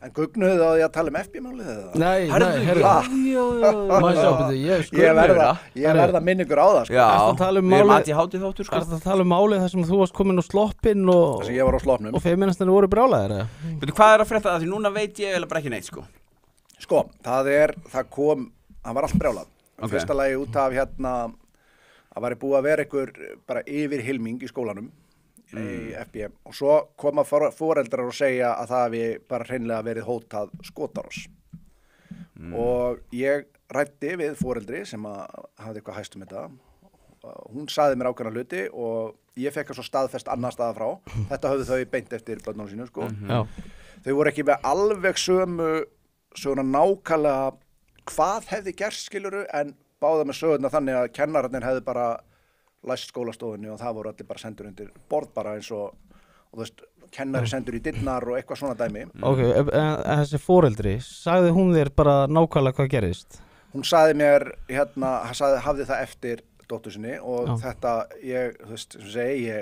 En gugnuðu á því að tala FB-málið eða? Nei, ég verða minningur á það sko. Við erum ADHD þáttur sko. Ertu að tala málið þar sem þú varst komin á sloppinn og Þess að ég var á sloppnum og feministarnir voru brjálæðir eða? Veitu, hvað að frétta það? Því núna veit ég bara ekki neitt sko. Sko, það var allt brjálað Fyrsta lagi út af það væri búið að vera einhver bara yfir hilming í skólanum í FB og svo koma foreldrar og segja að það hafi bara hreinlega verið hótað skotárás og ég ræddi við foreldri sem hafði eitthvað hæst þetta hún sagði mér ákveðna hluti og ég fekk svo staðfest annar staða frá þetta höfðu þau beint eftir börnunum sínu sko. Þau voru ekki með alveg sömu svona nákvæmlega hvað hefði gerst skiluru en báða með söguna þannig að kennararnir hefði bara læst skólastofunni og það voru allir bara sendur undir borð bara eins og þú veist, kennari sendur í dyrnar og eitthvað svona dæmi. Ok, en þessi foreldri, sagði hún þér bara nákvæmlega hvað gerist? Hún sagði mér, hafði það eftir dóttur sinni og þetta, þú veist, sem segi,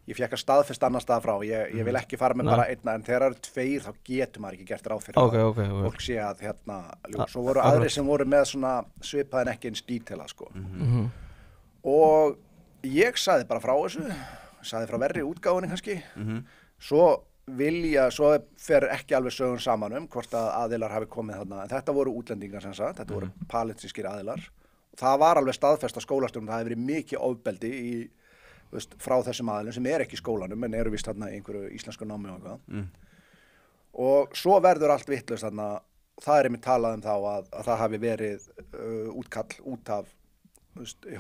ég fékk að staðfest annar stað frá, ég vil ekki fara með bara einna, en þegar það eru tveir þá getur maður ekki gert ráð fyrir það. Fólk sé að svo voru aðrir sem voru með svona svipaðin ekki eins dítela, sko. Og ég sagði bara frá þessu, sagði frá verri útgáfunni kannski, svo fer ekki alveg sögun saman hvort að aðilar hafi komið þarna, en þetta voru útlendingar sem sagt, þetta voru palestískir aðilar. Það var alveg staðfest á skólastjórnum, það hefði verið mikið ofbeldi frá þessum aðilum sem ekki í skólanum, en eru vist þarna í einhverju íslensku námi og eitthvað. Og svo verður allt vitlaust þarna, það einmitt talað þá að það hafi verið útkall út af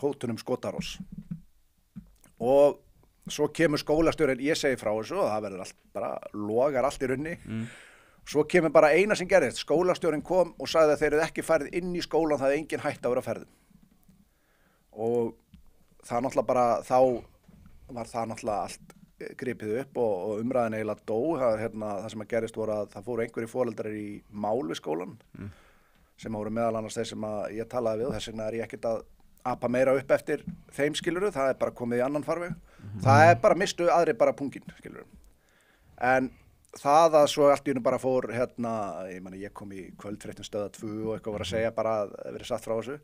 hótunum skotárás og svo kemur skólastjórinn, ég segi frá þessu og það verður allt bara, logar allt í runni svo kemur bara eina sem gerðist skólastjórinn kom og sagði að þeir eru ekki færið inn í skólan, það er engin hætt að vera á ferðum og það náttúrulega bara, þá var það náttúrulega allt gripið upp og umræðin eiginlega dó, það sem að gerist voru að það fóru einhverjir foreldrar í mál við skólan sem voru meðal annars þeir sem að ég talaði við og þess vegna ég ekkert að apa meira upp eftir þeim skiluru, það bara komið í annan farveg. Það bara mistu aðri bara pungin skiluru. En það að svo allt í einu bara fór ég kom í kvöldfréttum Stöðvar 2 og eitthvað var að segja bara að verið satt frá þessu.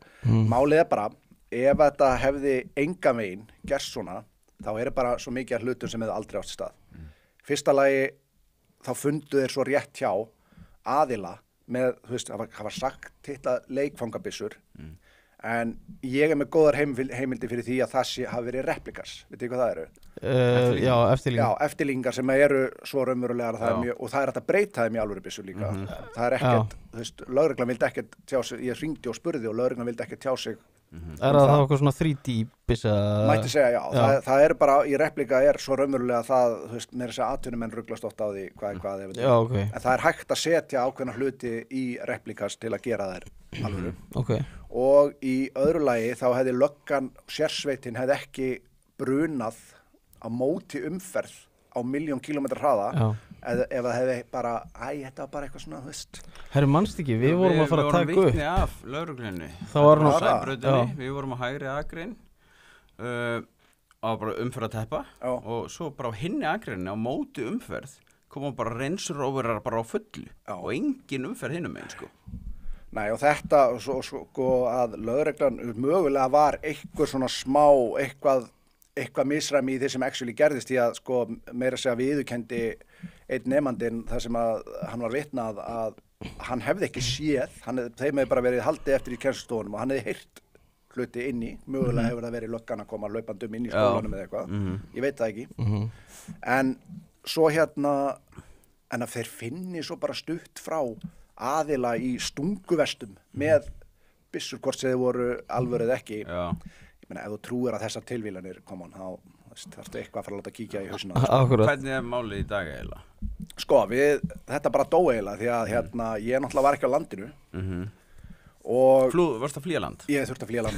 Málið bara, ef þetta hefði engan veginn gerst svona, þá bara svo mikið af hlutum sem hefði aldrei átt stað. Fyrsta lagi, þá fundu þeir svo rétt hjá aðila með, þú veist, það var sagt titla leikfangabissur en ég með góðar heimildi fyrir því að það hafi verið replikars, veitir hvað það eru? Já, eftirlíkingar. Já, eftirlíkingar sem eru svo raunverulegar og það hægt að breyta þeim í alvörubyssur líka. Það ekkert, þú veist, lögreglan vildi ekkert tjá sig, ég hringdi og spurði og lögreglan vildi ekkert tjá sig. Það eitthvað svona 3D-byssa? Mætti segja, já. Það bara, í replika svo raunverulega það, þú veist, meira að segja atvinnumenn ruglast oft á því hvað en það hægt að setja ákveðna hluti í replikas til að gera þær alvöru. Og í öðru lagi þá hefði löggan, sérsveitin hefði ekki brunað á móti umferð á 1.000.000 kílómetra hraða ef það hefði bara, þetta var bara eitthvað svona, þú veist. Herru, manst ekki, við vorum að fara að taka upp. Við vorum vitni af lögreglunni. Það var nú Sæbrautinni, við vorum á hægri akrein á bara umferð að teppa og svo bara á hinni akreininni á móti umferð koma bara reynsróverar bara á fullu og engin umferð hinum megin, sko. Nei, og þetta, sko, að lögreglan mögulega var eitthvað svona smá, eitthvað misræmi í því sem actually gerðist því að, sko, meira að segja viðurkenndi einn nemandinn þar sem að hann var vitnað að hann hefði ekki séð, þeim hefði bara verið haldið eftir í kennslustofunum og hann hefði heyrt hluti inni, mögulega hefur það verið löggan að koma hlaupandum inn í skólanum eða eitthvað, ég veit það ekki, en svo en að þeir finni svo bara stutt frá aðila í stunguvestum með byssur hvort sem þið voru alvöru eða ekki. Ég meina, ef þú trúir að þessar tilvílanir koma þá þarftu eitthvað að fara að láta kíkja í hausinn á þessu. Hvernig málið í dag eiginlega? Sko, þetta bara dó eiginlega því að ég náttúrulega var ekki á landinu og varst að flýja land? Ég þurfti að flýja land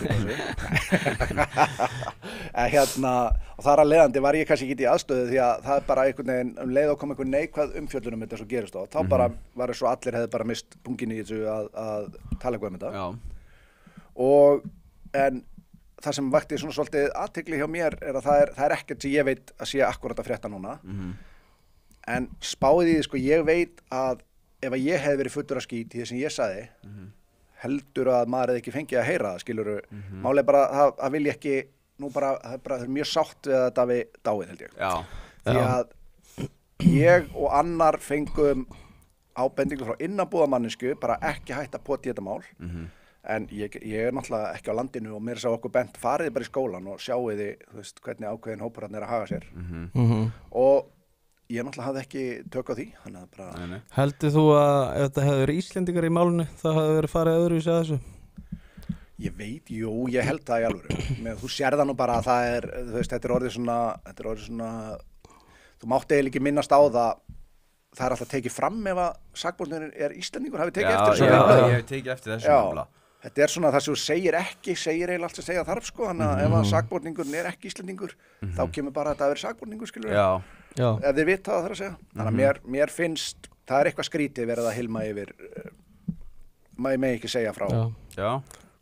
og þar að leiðandi var ég kannski ekki í aðstöðu því að það bara einhvern veginn leið og kom einhver neikvæð umfjöllun þetta svo gerist þá bara var svo allir hefði bara mist pungin í þessu að tala eitthvað þetta en það sem vakti svona svolítið athygli hjá mér að það er ekkert sem ég veit að sé akkurat að frétta núna en spáði því, sko, ég veit að ef að ég hefði verið fullur að skít í það sem ég sagði, heldur að maður hefði ekki fengið að heyra það, skilurðu. Málið er bara að vilja ekki, nú bara, það er mjög sátt við að Davi dáið, held ég. Já. Því að ég og annar fengum ábendingu frá innanbúðamanninsku, bara ekki hægt að pota í þetta mál. En ég er náttúrulega ekki á landinu og mér sá okkur bent farið bara í skólan og sjáið þið, þú veist, hvernig ákveðin hópur hann að haga sér. Og ég náttúrulega hafði ekki tök á því, þannig að bara... Heldur þú að ef þetta hefði verið Íslendingar í málinu, það hefði verið farið öðruvísi að þessu? Ég veit, jú, ég held það í alvöru. Þú sér það nú bara að það er, þú veist, þetta er orðið svona, þú mátt eiginlega ekki minnast á það, það er alltaf tekið fram ef að sakborningurinn er Íslendingur, hafið tekið eftir þessu. Já, ég hef tekið eftir þessu nefnilega. Þetta er svona það sem þú segir eiginlega allt sem segja þarf, sko, þannig að ef að sakborningurinn er ekki Íslendingur, þá kemur bara að þetta verið sakborningur, skilur við. Já. Ef þið vita það þarf að segja. Þannig að mér finnst, það er eitthvað skrítið verið að hilma yfir, maður megi ekki segja frá. Já.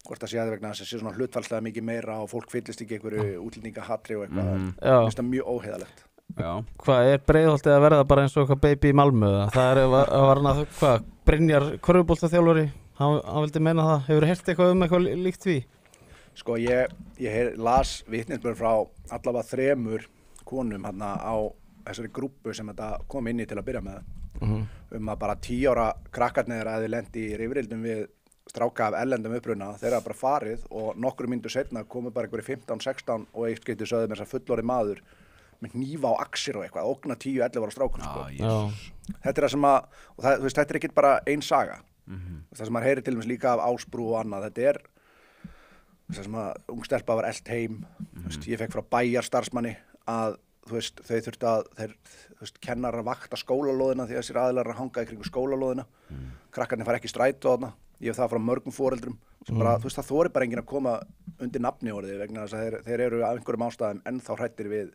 Hvort það sé að vegna þess að sé svona hlutfallslega mikið meira og fólk fyllist ekki einhverju útlendingahatri og eitthvað. Mér finnst það mjög óheiðalegt. Já. Hvað er Breiðholtið að verða bara eins og eitthvað baby í Malmö? Það var hann að, hvað, Brynjar körfuboltaþjálfari, hann vildi meina það. Hefur heyrt eitthvað líkt því? Sko, ég las vitnisburð frá allavega 3 konum hérna á þessari grúppu sem þetta kom inn í til að byrja með. Að bara 10 ára krakkarnir að þið lendi í rifrildum við stráka af erlendum uppruna, þeir hafa bara farið og nokkru mínútur seinna komu bara einhverjir 15-16 og eitt skipti sögðu mér þess að fullorðinn maður með hnífa á axir og eitthvað, ógna 10-11 ára strákum, sko. Þetta er það sem að, og það, þú veist, þetta er ekki bara ein saga. Það sem maður heyrir til dæmis líka af Ásbrú og annað, þetta er það sem að ung stelpa var elt heim, þú veist, ég fekk frá bæjarstarfsmanni að, þú veist, þau þurftu að, þú veist, kennarar vakta skólalóðina því að þessir aðilar að hanga í kringu skólalóðina, krakkarnir fara ekki í strætó þarna, ég hef það frá mörgum foreldrum, sem bara, þú veist, það þorir bara enginn að koma undir nafni orðið vegna þess að þeir eru af einhverjum ástæðum ennþá hræddir við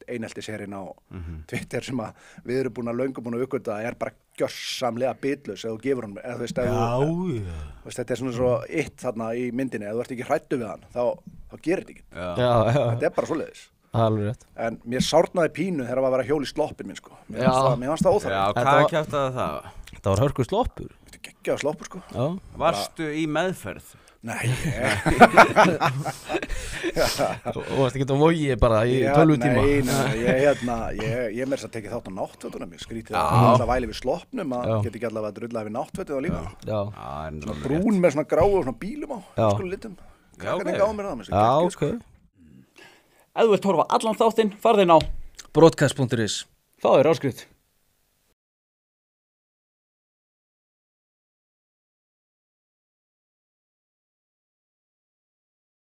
eineltisherinn á Twitter sem að við erum löngu búin að uppgöta að er bara gjörsamlega bitlaus ef þú gefur honum, eða þú veist, þetta er svona svo þarna í myndinni, ef þú ert ekki hræddur við hann, þá gerir þetta ekki. Þetta er bara svoleiðis. Alveg rétt. En mér sárnaði pínu þegar maður var að hjóla í sloppin minn, sko. Mér fannst það óþarfi. Já, hvað kjaftaði það? Það var hörku sloppur. Þetta er geggjaður sloppur, sko. Já. Varstu í meðferð? Nei. Og varst ekki að vogi bara í 12 tíma? Nei, ég meira þess að tekið þátt á náttfötunum, ég skrítið að alltaf væli við sloppnum, að geti ekki allavega að drulla við náttfötu þá líka. Svona brún með svona gráu og svona bílum á, svona litum. Krakkarnir gáðu mér það, já, ok. Ef þú vilt horfa allan þáttinn, farðu inn á broadcast.is. Fáðu þér áskrift.